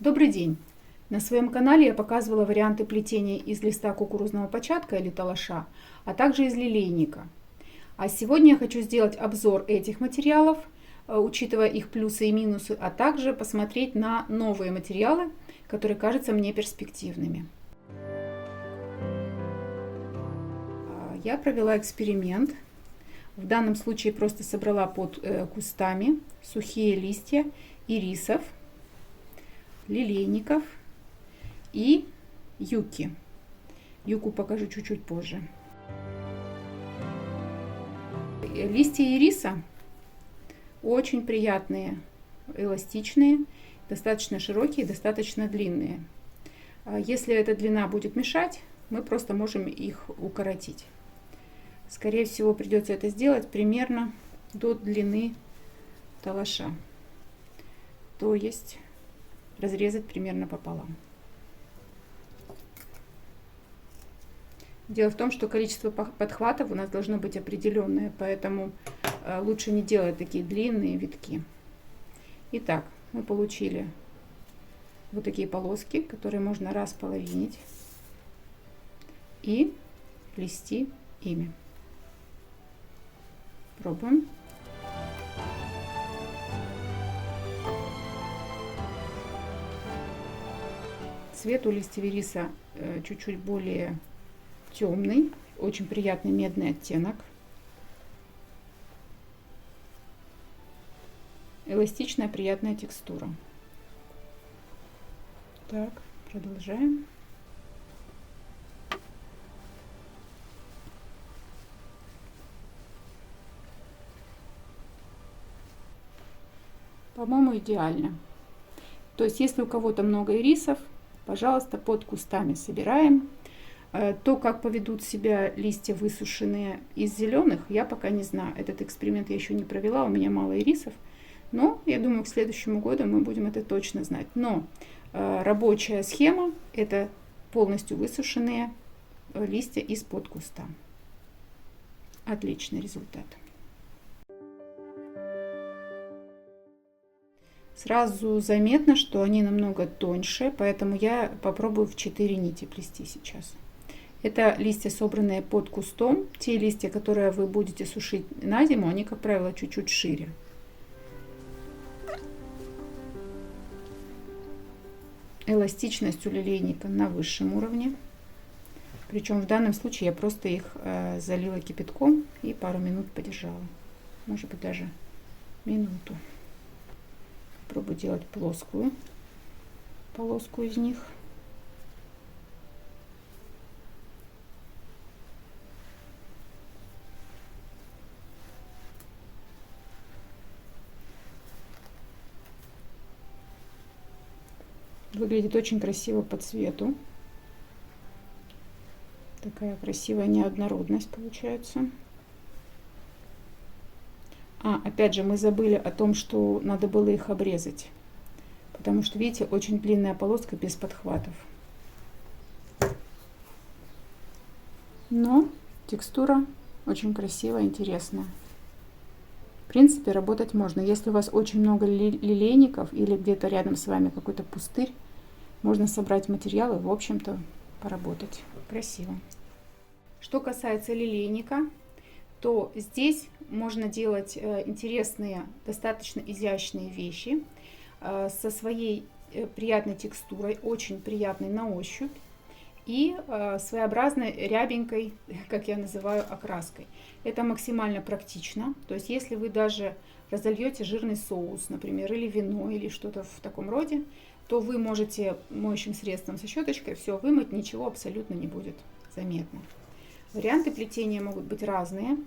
Добрый день! На своем канале я показывала варианты плетения из листа кукурузного початка или талаша, а также из лилейника. А сегодня я хочу сделать обзор этих материалов, учитывая их плюсы и минусы, а также посмотреть на новые материалы, которые кажутся мне перспективными. Я провела эксперимент. В данном случае просто собрала под кустами сухие листья ирисов, лилейников и юки. Юку покажу чуть-чуть позже. Листья ириса очень приятные, эластичные, достаточно широкие, достаточно длинные. Если эта длина будет мешать, мы просто можем их укоротить. Скорее всего, придется это сделать примерно до длины талаша, то есть разрезать примерно пополам. Дело в том, что количество подхватов у нас должно быть определенное, поэтому лучше не делать такие длинные витки. Итак, мы получили вот такие полоски, которые можно располовинить и плести ими. Пробуем. Цвет у листьев ириса чуть-чуть более темный, очень приятный медный оттенок. Эластичная, приятная текстура. Так, продолжаем. По-моему, идеально. То есть, если у кого-то много ирисов, пожалуйста, под кустами собираем. То, как поведут себя листья высушенные из зеленых, я пока не знаю. Этот эксперимент я еще не провела, у меня мало ирисов. Но я думаю, к следующему году мы будем это точно знать. Но рабочая схема – это полностью высушенные листья из-под куста. Отличный результат. Сразу заметно, что они намного тоньше, поэтому я попробую в 4 нити плести сейчас. Это листья, собранные под кустом. Те листья, которые вы будете сушить на зиму, они, как правило, чуть-чуть шире. Эластичность у лилейника на высшем уровне. Причем в данном случае я просто их залила кипятком и пару минут подержала. Может быть, даже минуту. Пробую делать плоскую полоску из них. Выглядит очень красиво по цвету. Такая красивая неоднородность получается. Опять же, мы забыли о том, что надо было их обрезать. Потому что, видите, очень длинная полоска без подхватов. Но текстура очень красивая, интересная. В принципе, работать можно. Если у вас очень много лилейников или где-то рядом с вами какой-то пустырь, можно собрать материалы, в общем-то, поработать. Красиво. Что касается лилейника, то здесь можно делать интересные, достаточно изящные вещи со своей приятной текстурой, очень приятной на ощупь и своеобразной рябенькой, как я называю, окраской. Это максимально практично. То есть, если вы даже разольете жирный соус, например, или вино, или что-то в таком роде, то вы можете моющим средством со щеточкой все вымыть, ничего абсолютно не будет заметно. Варианты плетения могут быть разные.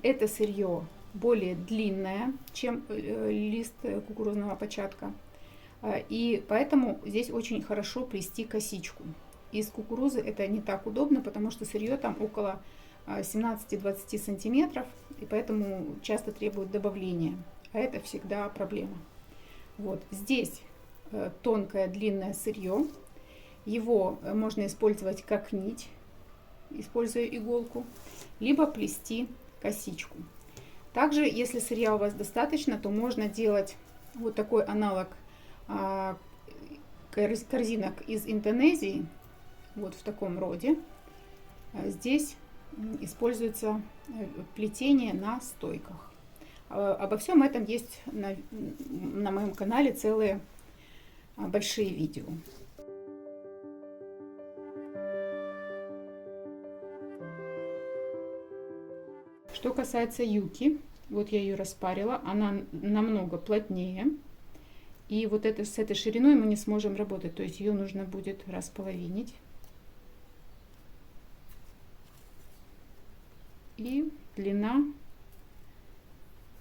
Это сырье более длинное, чем лист кукурузного початка. И поэтому здесь очень хорошо плести косичку. Из кукурузы это не так удобно, потому что сырье там около 17-20 сантиметров, и поэтому часто требует добавления. А это всегда проблема. Вот здесь тонкое длинное сырье. Его можно использовать как нить, используя иголку, либо плести косичку. Также, если сырья у вас достаточно, то можно делать вот такой аналог корзинок из Индонезии, вот в таком роде. Здесь используется плетение на стойках. Обо всем этом есть на моем канале целые большие видео. Что касается юки, вот я ее распарила, она намного плотнее. И вот с этой шириной мы не сможем работать, то есть ее нужно будет располовинить. И длина,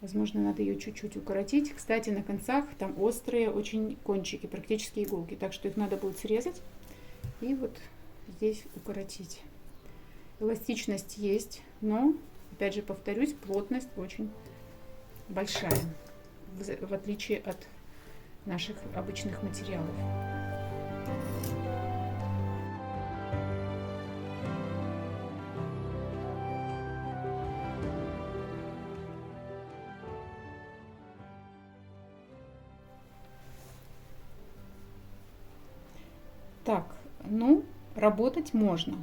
возможно, надо ее чуть-чуть укоротить. Кстати, на концах там острые очень кончики, практически иголки, так что их надо будет срезать и вот здесь укоротить. Эластичность есть, но, опять же, повторюсь, плотность очень большая, в отличие от наших обычных материалов. Так, ну, работать можно,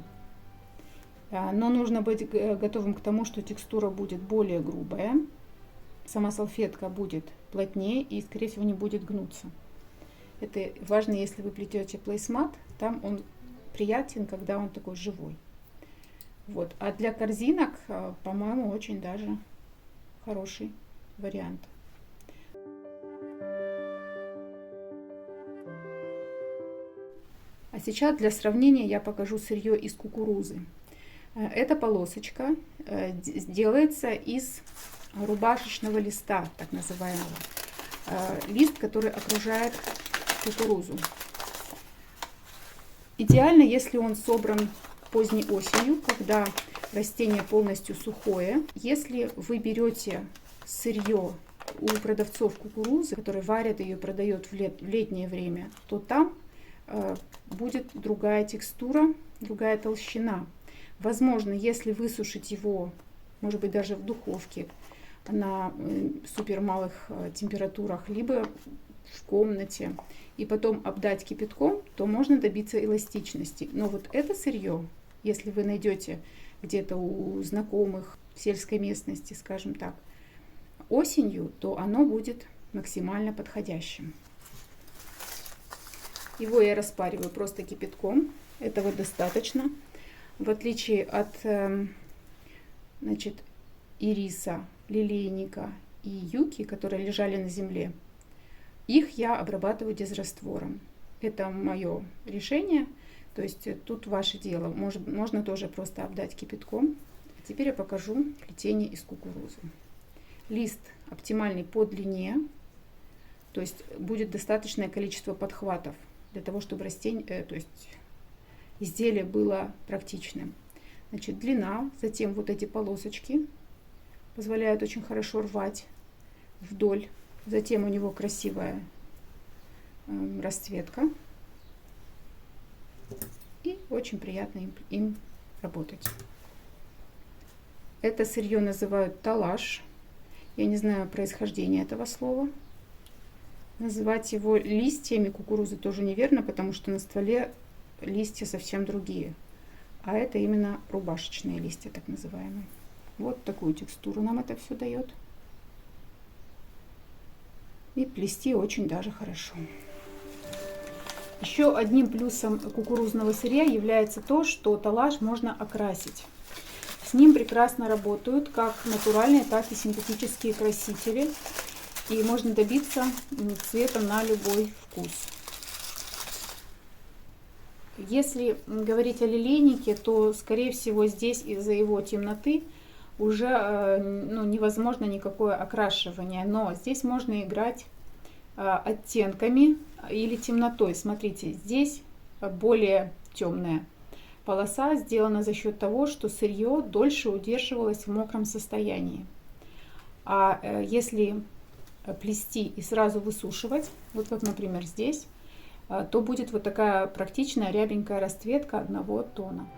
но нужно быть готовым к тому, что текстура будет более грубая, сама салфетка будет плотнее и, скорее всего, не будет гнуться. Это важно, если вы плетете плейсмат, там он приятен, когда он такой живой. Вот. А для корзинок, по-моему, очень даже хороший вариант. А сейчас для сравнения я покажу сырье из кукурузы. Эта полосочка делается из рубашечного листа, так называемого. Лист, который окружает кукурузу. Идеально, если он собран поздней осенью, когда растение полностью сухое. Если вы берете сырье у продавцов кукурузы, которые варят ее и продают в летнее время, то там будет другая текстура, другая толщина. Возможно, если высушить его, может быть, даже в духовке на супер малых температурах, либо в комнате, и потом обдать кипятком, то можно добиться эластичности. Но вот это сырье, если вы найдете где-то у знакомых в сельской местности, скажем так, осенью, то оно будет максимально подходящим. Его я распариваю просто кипятком, этого достаточно. В отличие от ириса, лилейника и юки, которые лежали на земле, их я обрабатываю дезраствором. Это мое решение, то есть тут ваше дело. Можно тоже просто обдать кипятком. Теперь я покажу плетение из кукурузы. Лист оптимальный по длине, то есть будет достаточное количество подхватов для того, чтобы изделие было практичным. Значит, длина, затем вот эти полосочки позволяют очень хорошо рвать вдоль. Затем у него красивая расцветка. И очень приятно им работать. Это сырье называют талаш. Я не знаю происхождения этого слова. Называть его листьями кукурузы тоже неверно, потому что на стволе листья совсем другие. А это именно рубашечные листья, так называемые. Вот такую текстуру нам это все дает. И плести очень даже хорошо. Еще одним плюсом кукурузного сырья является то, что талаш можно окрасить. С ним прекрасно работают как натуральные, так и синтетические красители. И можно добиться цвета на любой вкус. Если говорить о лилейнике, то, скорее всего, здесь из-за его темноты уже невозможно никакое окрашивание. Но здесь можно играть оттенками или темнотой. Смотрите, здесь более темная полоса сделана за счет того, что сырье дольше удерживалось в мокром состоянии. А если плести и сразу высушивать, вот как, например, здесь, то будет вот такая практичная рябенькая расцветка одного тона.